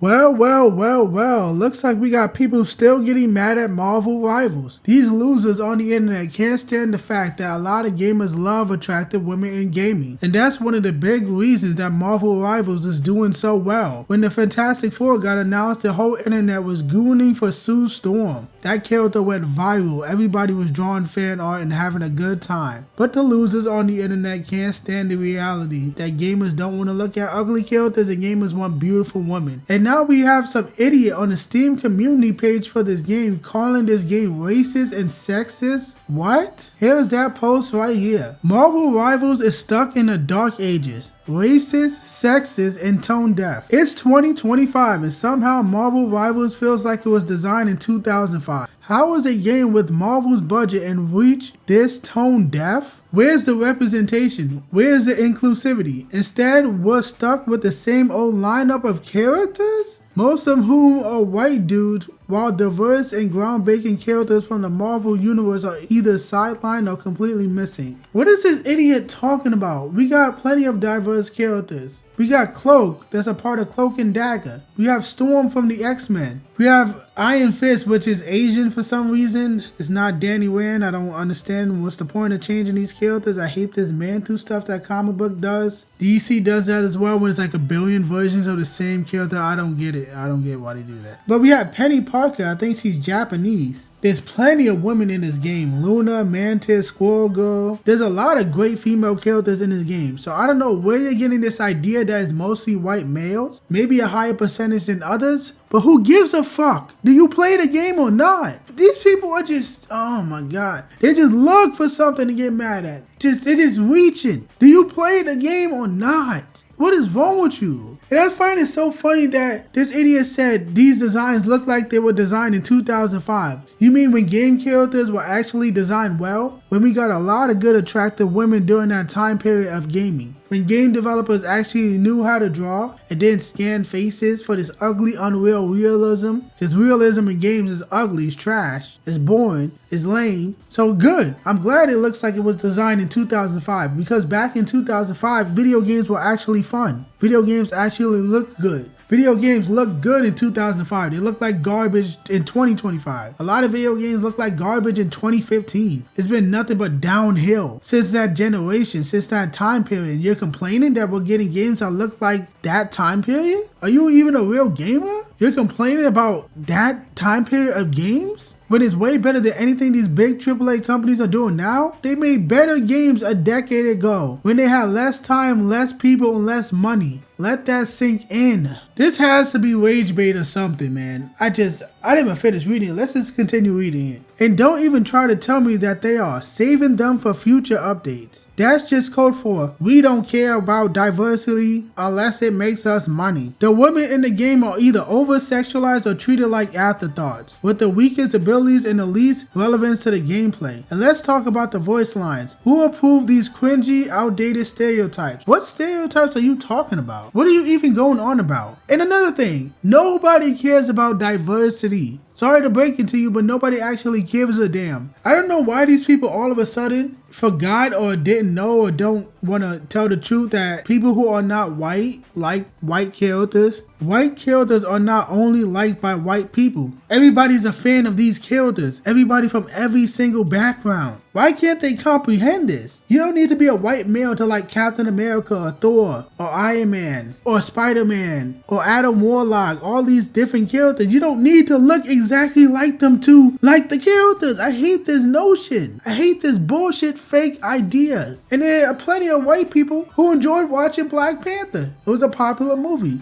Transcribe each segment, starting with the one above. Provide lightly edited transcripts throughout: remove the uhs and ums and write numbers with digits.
Well, looks like we got people still getting mad at Marvel Rivals. These losers on the internet can't stand the fact that a lot of gamers love attractive women in gaming. And that's one of the big reasons that Marvel Rivals is doing so well. When the Fantastic Four got announced, the whole internet was gooning for Sue Storm. That character went viral, everybody was drawing fan art and having a good time. But the losers on the internet can't stand the reality that gamers don't want to look at ugly characters and gamers want beautiful women. And now we have some idiot on the Steam community page for this game calling this game racist and sexist. What? Here's that post right here. Marvel Rivals is stuck in the dark ages. Racist, sexist, and tone deaf. It's 2025 and somehow Marvel Rivals feels like it was designed in 2005. How is a game with Marvel's budget and reach this tone deaf? Where's the representation? Where's the inclusivity? Instead, we're stuck with the same old lineup of characters? Most of whom are white dudes, while diverse and groundbreaking characters from the Marvel universe are either sidelined or completely missing. What is this idiot talking about? We got plenty of diverse characters. We got Cloak, that's a part of Cloak and Dagger. We have Storm from the X-Men. We have Iron Fist, which is Asian for some reason. It's not Danny Rand. I don't understand what's the point of changing these characters. I hate this man-through stuff that comic book does. DC does that as well when it's like a billion versions of the same character. I don't get it. I don't get why they do that. But we have Penny Parker. I think she's Japanese. There's plenty of women in this game. Luna, Mantis, Squirrel Girl. There's a lot of great female characters in this game. So I don't know where you're getting this idea that is mostly white males. Maybe a higher percentage than others. But who gives a fuck? Do you play the game or not? These people are just, oh my god. They just look for something to get mad at. It is reaching. Do you play the game or not? What is wrong with you? And I find it so funny that this idiot said these designs look like they were designed in 2005. You mean when game characters were actually designed well? When we got a lot of good attractive women during that time period of gaming? When game developers actually knew how to draw and didn't scan faces for this ugly, unreal realism? This realism in games is ugly, it's trash, it's boring, it's lame. So good. I'm glad it looks like it was designed in 2005 because back in 2005, video games were actually fun. Video games actually looked good. Video games look good in 2005. They look like garbage in 2025. A lot of video games look like garbage in 2015. It's been nothing but downhill since that generation, since that time period. You're complaining that we're getting games that look like that time period? Are you even a real gamer? You're complaining about that time period of games? When it's way better than anything these big AAA companies are doing now? They made better games a decade ago when they had less time, less people, and less money. Let that sink in. This has to be rage bait or something, man. I didn't even finish reading it. Let's just continue reading it. And don't even try to tell me that they are saving them for future updates. That's just code for we don't care about diversity unless it makes us money. The women in the game are either over-sexualized or treated like afterthoughts, with the weakest abilities and the least relevance to the gameplay. And let's talk about the voice lines. Who approved these cringy, outdated stereotypes? What stereotypes are you talking about? What are you even going on about? And another thing, nobody cares about diversity. Sorry to break it to you, but nobody actually gives a damn. I don't know why these people all of a sudden forgot or didn't know or don't want to tell the truth that people who are not white like white characters. White characters are not only liked by white people. Everybody's a fan of these characters. Everybody from every single background. Why can't they comprehend this? You don't need to be a white male to like Captain America or Thor or Iron Man or Spider-Man or Adam Warlock. All these different characters. You don't need to look exactly like them to like the characters. I hate this notion. I hate this bullshit fake idea. And there are plenty of white people who enjoyed watching Black Panther. It was a popular movie.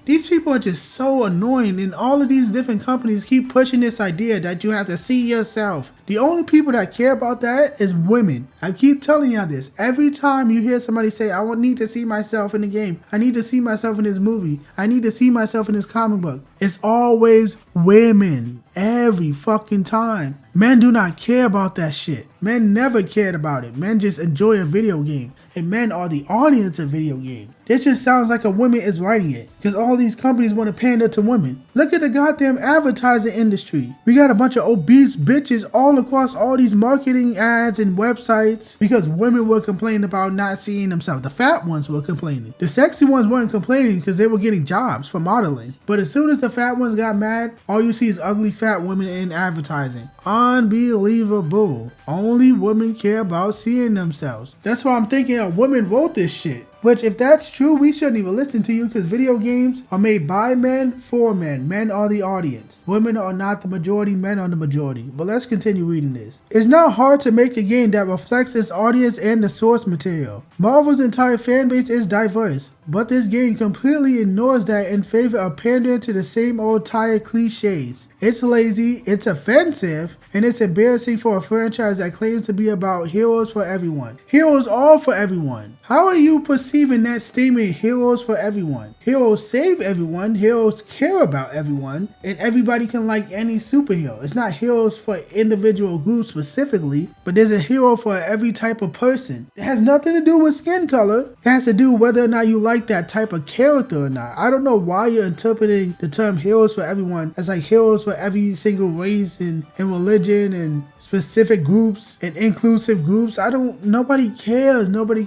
These people are just so annoying, and all of these different companies keep pushing this idea that you have to see yourself. The only people that care about that is women. I keep telling y'all this. Every time you hear somebody say, I need to see myself in the game. I need to see myself in this movie. I need to see myself in this comic book. It's always women. Every fucking time. Men do not care about that shit. Men never cared about it. Men just enjoy a video game. And men are the audience of video game. This just sounds like a woman is writing it. Because all these companies want to pander to women. Look at the goddamn advertising industry. We got a bunch of obese bitches all all across all these marketing ads and websites because women were complaining about not seeing themselves. The fat ones were complaining. The sexy ones weren't complaining because they were getting jobs for modeling. But as soon as the fat ones got mad, all you see is ugly fat women in advertising. Unbelievable. Only women care about seeing themselves. That's why I'm thinking a woman wrote this shit. Which, if that's true, we shouldn't even listen to you because video games are made by men for men. Men are the audience. Women are not the majority, men are the majority. But let's continue reading this. It's not hard to make a game that reflects its audience and the source material. Marvel's entire fan base is diverse, but this game completely ignores that in favor of pandering to the same old tired cliches. It's lazy, it's offensive, and it's embarrassing for a franchise that claims to be about heroes for everyone. Heroes are for everyone. How are you perceiving that statement, heroes for everyone? Heroes save everyone, heroes care about everyone, and everybody can like any superhero. It's not heroes for individual groups specifically, but there's a hero for every type of person. It has nothing to do with skin color. It has to do whether or not you like that type of character or not. I don't know why you're interpreting the term heroes for everyone as like heroes for every single race and religion and specific groups and inclusive groups. Nobody cares. Nobody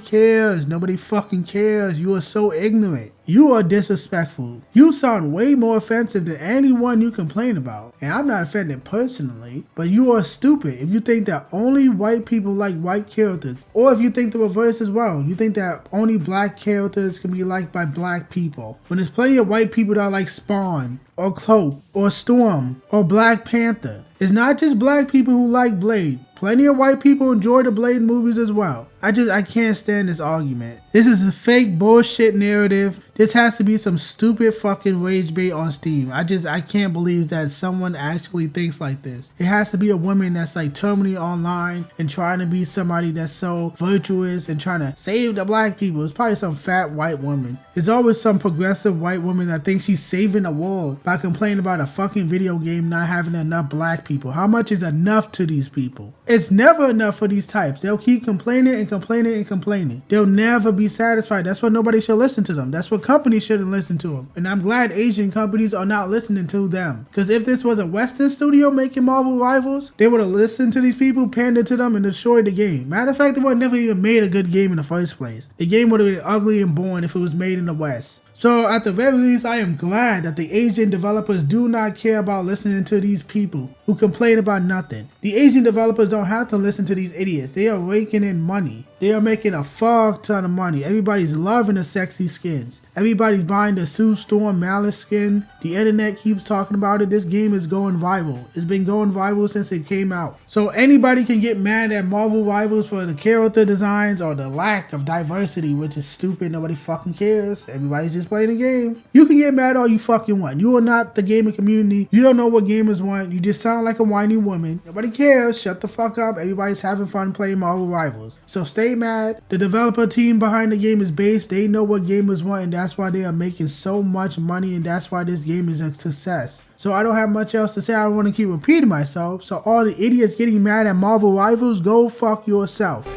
fucking cares. You are so ignorant. You are disrespectful. You sound way more offensive than anyone you complain about. And I'm not offended personally, but you are stupid if you think that only white people like white characters. Or if you think the reverse as well. You think that only black characters can be liked by black people. When there's plenty of white people that like Spawn, or Cloak, or Storm, or Black Panther. It's not just black people who like Blade. Plenty of white people enjoy the Blade movies as well. I can't stand this argument. This is a fake bullshit narrative. This has to be some stupid fucking rage bait on Steam. I can't believe that someone actually thinks like this. It has to be a woman that's like terminally online and trying to be somebody that's so virtuous and trying to save the black people. It's probably some fat white woman. It's always some progressive white woman that thinks she's saving the world by complaining about a fucking video game not having enough black people. How much is enough to these people? It's never enough for these types. They'll keep complaining and complaining and complaining. They'll never be satisfied. That's why nobody should listen to them. That's what companies shouldn't listen to them. And I'm glad Asian companies are not listening to them. Because if this was a Western studio making Marvel Rivals, they would have listened to these people, pandered to them, and destroyed the game. Matter of fact, they would have never even made a good game in the first place. The game would have been ugly and boring if it was made in the West. So at the very least, I am glad that the Asian developers do not care about listening to these people who complain about nothing. The Asian developers don't have to listen to these idiots. They are raking in money. They are making a fuck ton of money. Everybody's loving the sexy skins. Everybody's buying the Sue Storm Malice skin. The internet keeps talking about it. This game is going viral. It's been going viral since it came out. So anybody can get mad at Marvel Rivals for the character designs or the lack of diversity, which is stupid. Nobody fucking cares. Everybody's just playing the game. You can get mad all you fucking want. You are not the gaming community. You don't know what gamers want. You just sound like a whiny woman. Nobody cares. Shut the fuck up. Everybody's having fun playing Marvel Rivals. So stay mad. The developer team behind the game is based. They know what gamers want, and that's why they are making so much money, and that's why this game is a success. So I don't have much else to say. I don't want to keep repeating myself. So all the idiots getting mad at Marvel Rivals, go fuck yourself.